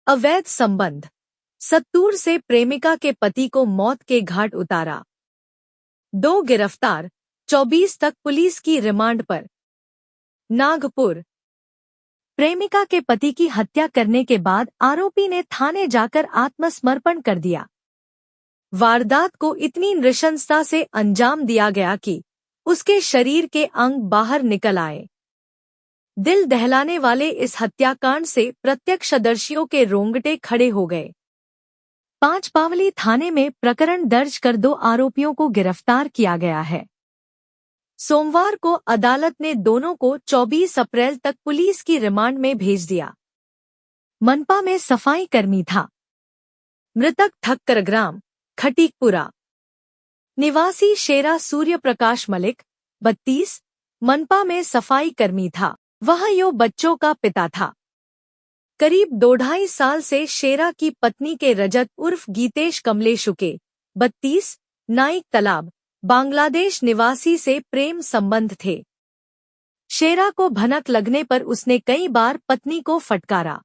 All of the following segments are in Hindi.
अवैध संबंध। सत्तूर से प्रेमिका के पति को मौत के घाट उतारा। 2 गिरफ्तार, 24 तक पुलिस की रिमांड पर। नागपुर। प्रेमिका के पति की हत्या करने के बाद आरोपी ने थाने जाकर आत्मसमर्पण कर दिया। वारदात को इतनी नृशंसता से अंजाम दिया गया कि उसके शरीर के अंग बाहर निकल आए। दिल दहलाने वाले इस हत्याकांड से प्रत्यक्षदर्शियों के रोंगटे खड़े हो गए। पांचपावली थाने में प्रकरण दर्ज कर 2 आरोपियों को गिरफ्तार किया गया है। सोमवार को अदालत ने दोनों को 24 अप्रैल तक पुलिस की रिमांड में भेज दिया। मनपा में सफाई कर्मी था। मृतक ठक्कर ग्राम खटीकपुरा निवासी शेरा सूर्य प्रकाश मलिक 32 मनपा में सफाई कर्मी था। वह यो बच्चों का पिता था। करीब 2-2.5 साल से शेरा की पत्नी के रजत उर्फ गीतेश कमलेशुके 32 नाइक तालाब बांग्लादेश निवासी से प्रेम संबंध थे। शेरा को भनक लगने पर उसने कई बार पत्नी को फटकारा,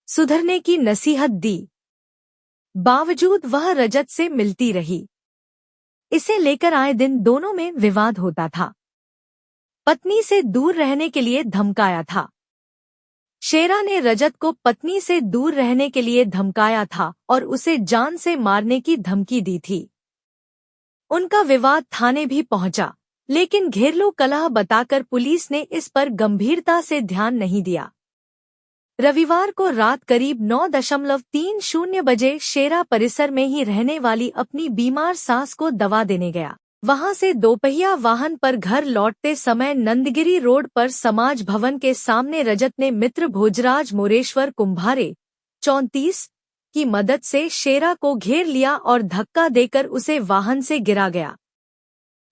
सुधरने की नसीहत दी। बावजूद वह रजत से मिलती रही। इसे लेकर आए दिन दोनों में विवाद होता था। पत्नी से दूर रहने के लिए धमकाया था। शेरा ने रजत को पत्नी से दूर रहने के लिए धमकाया था और उसे जान से मारने की धमकी दी थी। उनका विवाद थाने भी पहुंचा, लेकिन घरेलू कलह बताकर पुलिस ने इस पर गंभीरता से ध्यान नहीं दिया। रविवार को रात करीब 9:30 बजे शेरा परिसर में ही रहने वाली अपनी बीमार सास को दवा देने गया। वहां से दोपहिया वाहन पर घर लौटते समय नंदगिरी रोड पर समाज भवन के सामने रजत ने मित्र भोजराज मोरेश्वर कुंभारे 34 की मदद से शेरा को घेर लिया और धक्का देकर उसे वाहन से गिरा गया।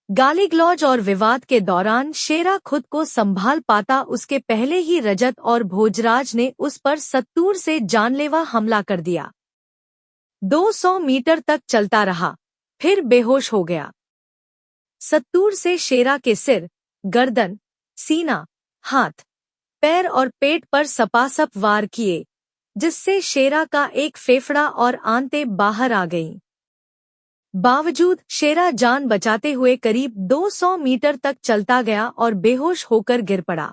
गाली-गलौज और विवाद के दौरान शेरा खुद को संभाल पाता उसके पहले ही रजत और भोजराज ने उस पर सत्तूर से जानलेवा हमला कर दिया। 200 मीटर तक चलता रहा, फिर बेहोश हो गया। सत्तूर से शेरा के सिर, गर्दन, सीना, हाथ, पैर और पेट पर सपासप वार किए, जिससे शेरा का एक फेफड़ा और आंतें बाहर आ गईं। बावजूद शेरा जान बचाते हुए करीब 200 मीटर तक चलता गया और बेहोश होकर गिर पड़ा।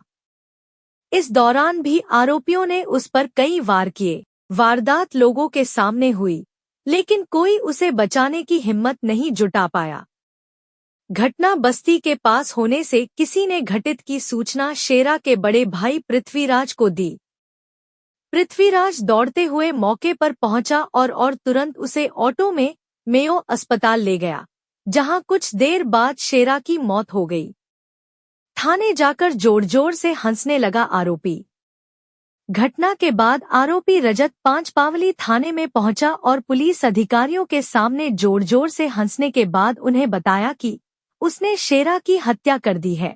इस दौरान भी आरोपियों ने उस पर कई वार किए। वारदात लोगों के सामने हुई, लेकिन कोई उसे बचाने की हिम्मत नहीं जुटा पाया। घटना बस्ती के पास होने से किसी ने घटित की सूचना शेरा के बड़े भाई पृथ्वीराज को दी। पृथ्वीराज दौड़ते हुए मौके पर पहुंचा और तुरंत उसे ऑटो में मेयो अस्पताल ले गया, जहां कुछ देर बाद शेरा की मौत हो गई। थाने जाकर जोर-जोर से हंसने लगा आरोपी। घटना के बाद आरोपी रजत पांचपावली थाने में पहुंचा और पुलिस अधिकारियों के सामने जोर-जोर से हंसने के बाद उन्हें बताया कि उसने शेरा की हत्या कर दी है।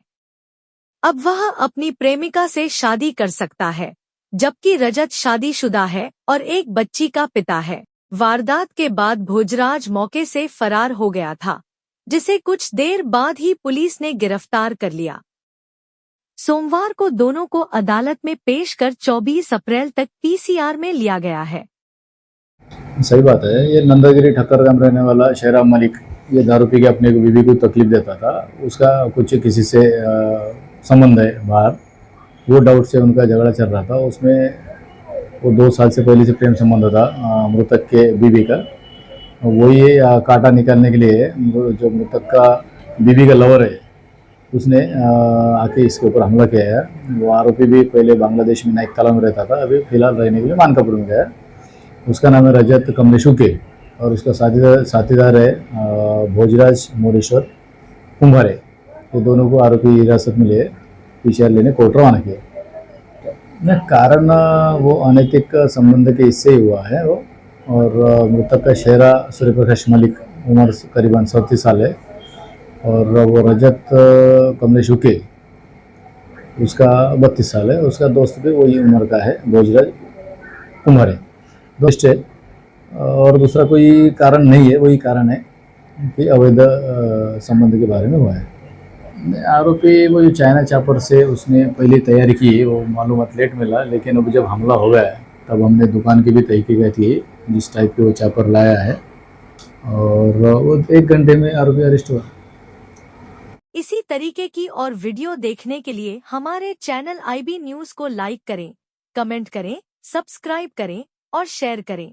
अब वह अपनी प्रेमिका से शादी कर सकता है, जबकि रजत शादीशुदा है और एक बच्ची का पिता है। वारदात के बाद भोजराज मौके से फरार हो गया था, जिसे कुछ देर बाद ही पुलिस ने गिरफ्तार कर लिया। सोमवार को दोनों को अदालत में पेश कर 24 अप्रैल तक पीसीआर में लिया गया है। सही बात है। ये नंदागिरी ठक्कर गांव रहने वाला शेरा मलिक ये दारू पी के अपने बीवी को तकलीफ देता था। उसका कुछ किसी से संबंध है बाहर, वो डाउट से उनका झगड़ा चल रहा था। उसमें वो 2 साल से पहले से प्रेम संबंध था मृतक के बीवी का। वही कांटा निकालने के लिए जो मृतक का बीवी का लवर है उसने आके इसके ऊपर हमला किया है। वो आरोपी भी पहले बांग्लादेश में नाइक तालाब में रहता था, अभी फिलहाल रहने के लिए मानकापुर में गया है। उसका नाम है रजत कमलेशुके और उसका साथीदार है भोजराज मोरेश्वर कुंभारे। ये दोनों को आरोपी हिरासत में लिए पीसीआर लेने कोर्ट रवाना किया। कारण वो अनैतिक संबंध के इससे ही हुआ है वो। और मृतक का शेरा सूर्यप्रकाश मलिक उम्र करीबन 37 साल है और वो रजत कमलेशुके उसका 32 साल है। उसका दोस्त भी वही उम्र का है, भोजराज कुंभारे दोस्त है। और दूसरा कोई कारण नहीं है, वही कारण है कि अवैध संबंध के बारे में हुआ है। आरोपी वो जो चाइना चापर से उसने पहले तैयारी की, वो मालूमात लेट मिला, लेकिन अब जब हमला हो गया तब हमने दुकान की भी तहकीकात की जिस टाइप के वो चापर लाया है, और वो 1 घंटे में आरोपी अरेस्ट हुआ। इसी तरीके की और वीडियो देखने के लिए हमारे चैनल IB न्यूज़ को लाइक करें, कमेंट करें, सब्सक्राइब करें और शेयर करें।